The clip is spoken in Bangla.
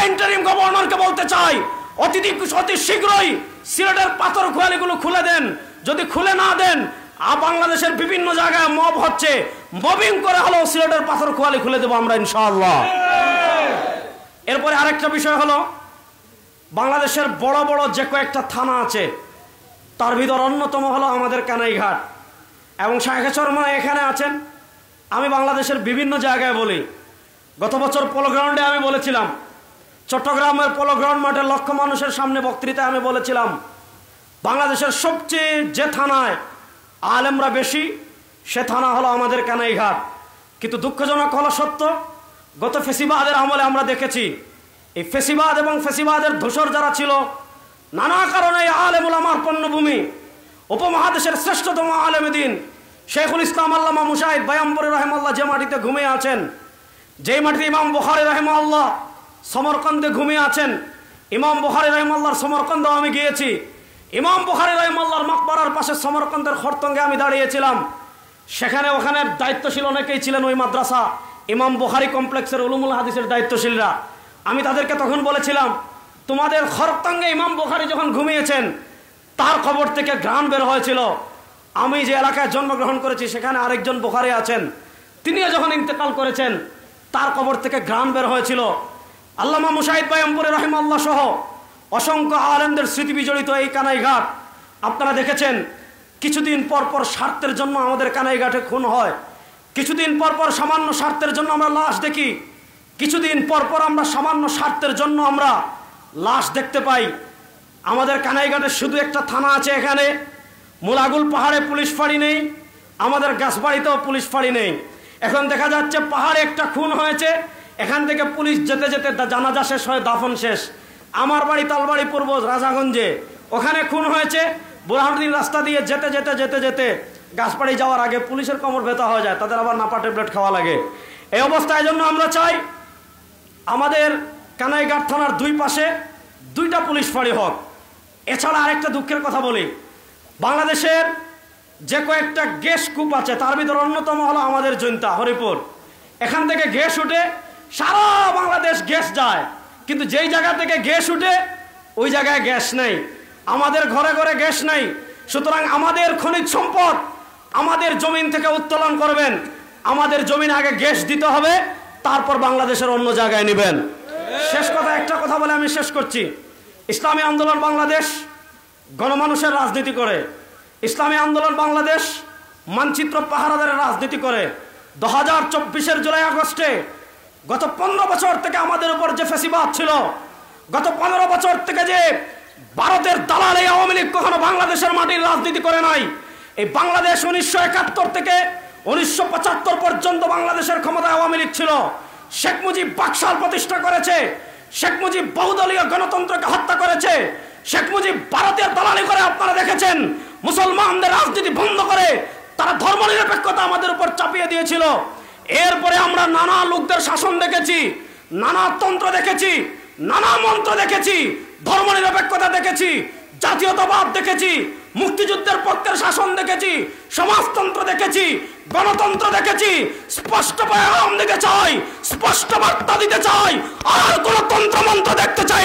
ইন্টারিম গভর্নরকে বলতে চাই, অতি শীঘ্রই সিলেটের পাথরখোয়ালিগুলো খুলে দেন। যদি খুলে না দেন, বাংলাদেশের বিভিন্ন জায়গায় মব হচ্ছে, মবিং করে হলো সিলেটের পাথরখোয়ালি খুলে দেবো আমরা ইনশাআল্লাহ। এরপরে আরেকটা বিষয় হলো, বাংলাদেশের বড় বড় যে কয়েকটা থানা আছে তার ভিতর অন্যতম হলো আমাদের কানাইঘাট এবং শাহেখেশ্বর মানে এখানে আছেন। আমি বাংলাদেশের বিভিন্ন জায়গায় বলি, গত বছর পোলো গ্রাউন্ডে আমি বলেছিলাম, চট্টগ্রামের পোলো গ্রাউন্ড মাঠে লক্ষ মানুষের সামনে বক্তৃতায় আমি বলেছিলাম, বাংলাদেশের সবচেয়ে যে থানায় আলেমরা বেশি সে থানা হলো আমাদের কানাইঘাট। কিন্তু দুঃখজনক হলো সত্য, গত ফেসিবাদের আমলে আমরা দেখেছি এই ফেসিবাদ এবং ফেসিবাদের ধূসর যারা ছিল, নানা কারণে আলেম উলামার পণ্যভূমি, উপমহাদেশের শ্রেষ্ঠতম আলেম দিন শেখুল ইসলাম আল্লামা মুশাহিদ বায়াম্বরী রহমাল্লাহ যে মাটিতে ঘুমিয়ে আছেন, যেই মাটিতে ইমাম বুখারী রহমাল্লাহ সমরকন্দে ঘুমিয়ে আছেন। ইমাম বুখারী রহমাল্লাহর সমরকন্দেও আমি গিয়েছি। ইমাম বুখারী রহমাল্লাহর মাকবারার পাশে সমরকন্দের খরতঙ্গে আমি দাঁড়িয়েছিলাম। সেখানে ওখানে দায়িত্বশীল অনেকেই ছিলেন, ওই মাদ্রাসা ইমাম বুখারী কমপ্লেক্সের উলুমুল হাদিসের দায়িত্বশীলরা। আমি তাদেরকে তখন বলেছিলাম, তোমাদের খরতঙ্গে ইমাম বুখারী যখন ঘুমিয়েছেন তার কবর থেকে ঘ্রাণ বের হয়েছিল। আমি যে এলাকায় জন্মগ্রহণ করেছি সেখানে আরেকজন বুখারী আছেন, তিনিও যখন ইন্তেকাল করেছেন তার কবর থেকে ঘ্রাণ বের হয়েছিল। আল্লামা মুশাহিদ বায়াম্বরী রহমাল্লাহ সহ অসংখ্য আলেমদের স্মৃতি বিজড়িত এই কানাইঘাট। আপনারা দেখেছেন কিছুদিন পর পর স্বার্থের জন্য আমাদের কানাইঘাটে খুন হয়, কিছুদিন পর পর সামান্য স্বার্থের জন্য আমরা লাশ দেখি, কিছুদিন পর পর আমরা সামান্য স্বার্থের জন্য আমরা লাশ দেখতে পাই। আমাদের কানাইঘাটে শুধু একটা থানা আছে, এখানে মুলাগুল পাহাড়ে পুলিশ ফাঁড়ি নেই, আমাদের গাছবাড়িতেও পুলিশ ফাঁড়ি নেই। এখন দেখা যাচ্ছে পাহাড়ে একটা খুন হয়েছে, এখান থেকে পুলিশ যেতে যেতে জানাজা শেষ হয়, দাফন শেষ। আমার বাড়ি তালবাড়ি পূর্ব রাজাগঞ্জে, ওখানে খুন হয়েছে, বুরহানুদ্দিন রাস্তা দিয়ে যেতে যেতে যেতে যেতে গাছবাড়ি যাওয়ার আগে পুলিশের কোমর ব্যথা হয়ে যায়, তাদের আবার নাপা ট্যাবলেট খাওয়া লাগে। এই অবস্থায় জন্য আমরা চাই আমাদের কানাইঘাট থানার দুই পাশে দুইটা পুলিশ ফাঁড়ি হোক। এছাড়া আরেকটা দুঃখের কথা বলি, বাংলাদেশের যে কয়েকটা গ্যাস কূপ আছে তার ভিতর অন্যতম হলো আমাদের জৈন্তা হরিপুর। এখান থেকে গ্যাস উঠে সারা বাংলাদেশ গ্যাস যায়, কিন্তু যেই জায়গা থেকে গ্যাস উঠে ওই জায়গায় গ্যাস নেই, আমাদের ঘরে ঘরে গ্যাস নেই। সুতরাং আমাদের খনিজ সম্পদ আমাদের জমিন থেকে উত্তোলন করবেন, আমাদের জমিনে আগে গ্যাস দিতে হবে, তারপর বাংলাদেশের অন্য জায়গায় নেবেন। শেষ কথা একটা কথা বলে আমি শেষ করছি। ইসলামী আন্দোলন বাংলাদেশ গণমানুষের রাজনীতি করে, ইসলামী আন্দোলন বাংলাদেশ মানচিত্র পাহারাদারের রাজনীতি করে। 2024-এর জুলাই আগস্টে গত 15 বছর থেকে আমাদের উপর যে ফেসিবাদ ছিল, গত 15 বছর থেকে যে ভারতের দালাল এই আওয়ামী লীগ কখনো বাংলাদেশের মাটির রাজনীতি করে নাই। এই বাংলাদেশ 1971 থেকে 1975 পর্যন্ত বাংলাদেশের ক্ষমতায় আওয়ামী লীগ ছিল। শেখ মুজিব বাকশাল প্রতিষ্ঠা করেছে, শেখ মুজিব বহুদলীয় গণতন্ত্রকে হত্যা করেছে, শেখ মুজিব ভারতের দালালি করে আপনারা দেখেছেন, মুসলমানদের রাজনীতি বন্ধ করে তারা ধর্মনিরপেক্ষতা আমাদের উপর চাপিয়ে দিয়েছিল। এরপরে আমরা নানা লোকদের শাসন দেখেছি, নানা তন্ত্র দেখেছি, নানা মন্ত্র দেখেছি, ধর্মনিরপেক্ষতা দেখেছি, জাতীয়তাবাদ দেখেছি, মুক্তিযুদ্ধের পক্ষের শাসন দেখেছি, সমাজতন্ত্র দেখেছি, গণতন্ত্র দেখেছি। স্পষ্ট পেগাম দিতে চাই, স্পষ্ট বার্তা দিতে চাই, আর কোন তন্ত্র মন্ত্র দেখতে চাই।